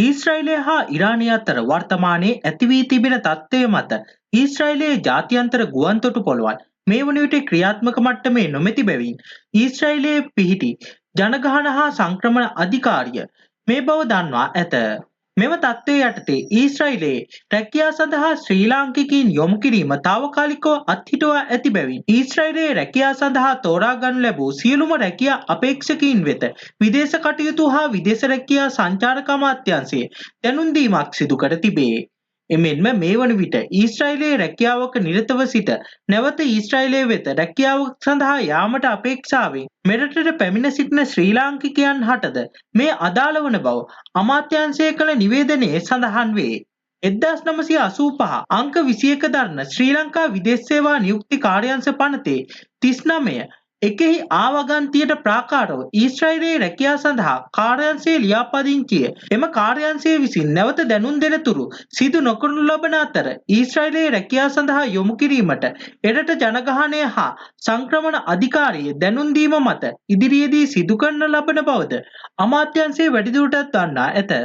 ඊශ්‍රායලය හා ඉරානය අතර වර්තමානයේ ඇති වී තිබෙන තත්ත්වය මත ඊශ්‍රායලයේ ජාත්‍යන්තර ගුවන්තොටු පොළවල් මේ වන විට ක්‍රියාත්මක මට්ටමේ නොමැති බැවින් ඊශ්‍රායලයේ පිහිටි ජනගහන හා සංක්‍රමණ අධිකාරිය මේ බව දන්වා ඇත. මෙම තත්ත්වය යටතේ ඊශ්‍රායලයේ රැකියා සඳහා ශ්‍රී ලාංකිකයින් යොමු කිරීම තාවකාලිකව අත්හිටුවා ඇති බැවින් ඊශ්‍රායලයේ රැකියා සඳහා තෝරා ගනු ලැබූ සියලුම රැකියා අපේක්ෂකයින් වෙත විදේශ කටයුතු හා විදේශ රැකියා සංචාරක අමාත්‍යාංශය දැනුම් දීමක් සිදු කර තිබේ. එමෙන්ම මේ වන විට ඊශ්‍රායලයේ රැකියාවක නිරතව සිට නැවත ඊශ්‍රායලය වෙත රැකියාවක් සඳහා යාමට අපේක්ෂාවෙන් මෙරටට පැමිණ සිටින ශ්‍රී ලාංකිකයන් හටද මේ අදාළ වන බව අමාත්‍යාංශය කළ නිවේදනයේ සඳහන් වේ. 1985 අංක 21 දරන ශ්‍රී ලංකා විදේශ සේවා නියුක්ති කාර්යාංශ පනතේ 39 එකෙහි ආවගන්තියට ප්‍රාකාරව ඊශ්‍රායලයේ රැකියා සඳහා කාර්යාංශයේ ලියාපදිංචිය එම කාර්යාංශය විසින් නැවත දැනුම් දෙනතුරු සිදු නොකරනු ලබන අතර ඊශ්‍රායලයේ රැකියා සඳහා යොමු කිරීමට එරට ජනගහනය හා සංක්‍රමණ අධිකාරිය දැනුම් දීම මත ඉදිරියේදී සිදු කරන ලබන බවද අමාත්‍යාංශය වැඩිදුරටත් දන්වා ඇත.